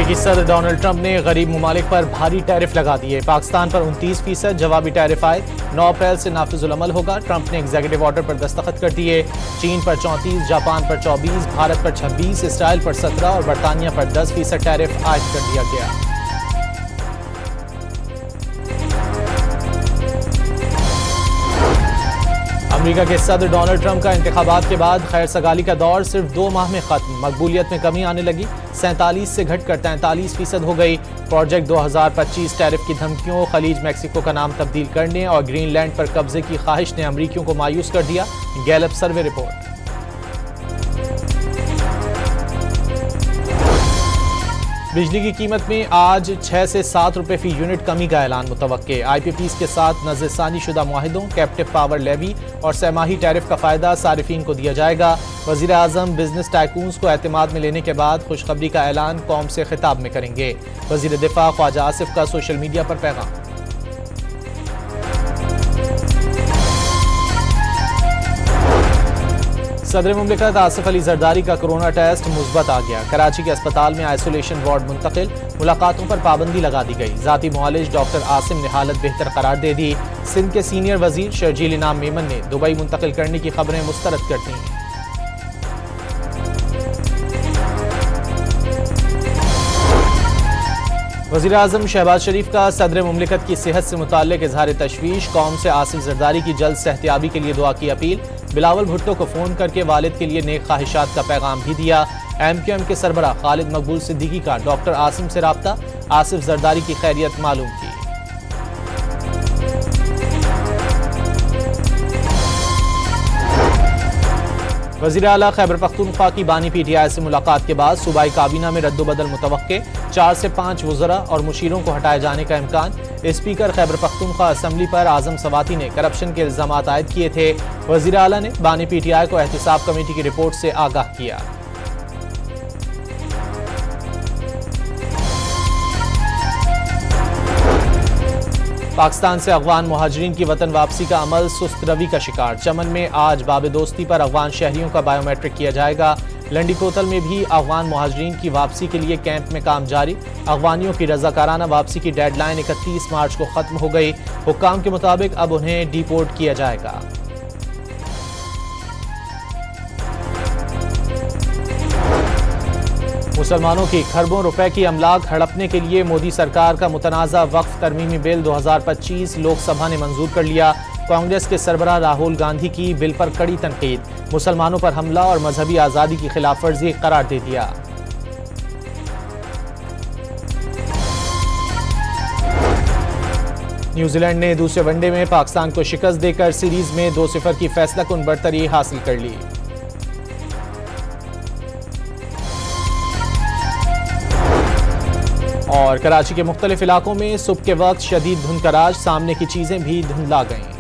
अमेरिकी सदर Donald Trump ने गरीब ममालिक पर भारी टैरिफ लगा दिए। पाकिस्तान पर 29% जवाबी टैरिफ आए। 9 अप्रैल से नाफिजुल अमल होगा। ट्रंप ने एग्जीक्यूटिव ऑर्डर पर दस्तखत कर दिए। चीन पर 34, जापान पर 24, भारत पर 26, इसराइल पर 17 और बरतानिया पर 10% टैरिफ आयद कर दिया गया। अमेरिका के सदर डोनाल्ड ट्रंप का इंतखाबात के बाद खैर सगाली का दौर सिर्फ 2 माह में खत्म। मकबूलियत में कमी आने लगी, 47 से घटकर 43% हो गई। प्रोजेक्ट 2025 टैरिफ की धमकियों, खलीज मैक्सिको का नाम तब्दील करने और ग्रीनलैंड पर कब्जे की ख्वाहिश ने अमरीकियों को मायूस कर दिया। Gallup survey report. बिजली की कीमत में आज 6 से 7 रुपए फी यूनिट कमी का ऐलान मुतवक्के। IPPs के साथ नज़रसानी शुदा मुआहिदों, कैप्टिव पावर लेवी और सहमाही टैरिफ का फायदा सारिफीन को दिया जाएगा। वज़ीर आज़म बिजनेस टाइकून्स को एतमाद में लेने के बाद खुशखबरी का ऐलान कौम से खिताब में करेंगे। वज़ीर दिफा ख्वाजा आसिफ का सोशल मीडिया पर पैगाम। सदर मुमलिकत आसिफ अली जरदारी का कोरोना टेस्ट मुस्बत आ गया। कराची के अस्पताल में आइसोलेशन वार्ड मुंतकिल। मुलाकातों पर पाबंदी लगा दी गई। जाती मुआलिज डॉक्टर आसिम ने हालत बेहतर करार दे दी। सिंध के सीनियर वजीर शर्जील इनाम मेमन ने दुबई मुंतकिल करने की खबरें मुस्तरद कर दी। वज़ीर आज़म शहबाज शरीफ का सदर मुमलिकत की सेहत से मुताल्लिक इजहार तशवीश। कौम से आसिफ जरदारी की जल्द सेहतियाबी के लिए दुआ की अपील। बिलावल भुट्टो को फ़ोन करके वालिद के लिए नेक ख्वाहिशात का पैगाम भी दिया। MQM के सरबरा खालिद मकबूल सिद्दीकी का डॉक्टर आसिम से राब्ता। आसिफ जरदारी की खैरियत मालूम की। वज़ीर आला खैबर पख्तूनख्वा की बानी PTI से मुलाकात के बाद सूबाई काबीना में रद्दोबदल मुतवक्के। 4 से 5 वज़रा और मुशीरों को हटाए जाने का इम्कान। स्पीकर खैबर पख्तूनख्वा असम्बली पर आज़म सवाती ने करप्शन के इल्ज़ामात आयद किए थे। वज़ीर आला ने बानी PTI को एहतिसाब कमेटी की रिपोर्ट से आगाह किया। पाकिस्तान से अफगान मुहाजिरीन की वतन वापसी का अमल सुस्त रवी का शिकार। चमन में आज बाब दोस्ती पर अफगान शहरियों का बायोमेट्रिक किया जाएगा। लंडी कोतल में भी अफगान मुहाजिरीन की वापसी के लिए कैंप में काम जारी। अफगानियों की रजाकाराना वापसी की डेडलाइन 31 मार्च को खत्म हो गई। हुक्काम के मुताबिक अब उन्हें डिपोर्ट किया जाएगा। मुसलमानों की खरबों रुपए की अमलाक हड़पने के लिए मोदी सरकार का मुतनाज़ा वक्फ तरमीमी बिल 2025 लोकसभा ने मंजूर कर लिया। कांग्रेस के सरबराह राहुल गांधी की बिल पर कड़ी तनकीद। मुसलमानों पर हमला और मजहबी आज़ादी की खिलाफ वर्जी करार दे दिया। न्यूजीलैंड ने दूसरे वनडे में पाकिस्तान को शिकस्त देकर सीरीज में 2-0 की फैसलाकुन बरतरी हासिल कर ली। और कराची के मुख्तलिफ इलाकों में सुबह के वक्त शदीद धुंध का राज। सामने की चीजें भी धुंधला गईं।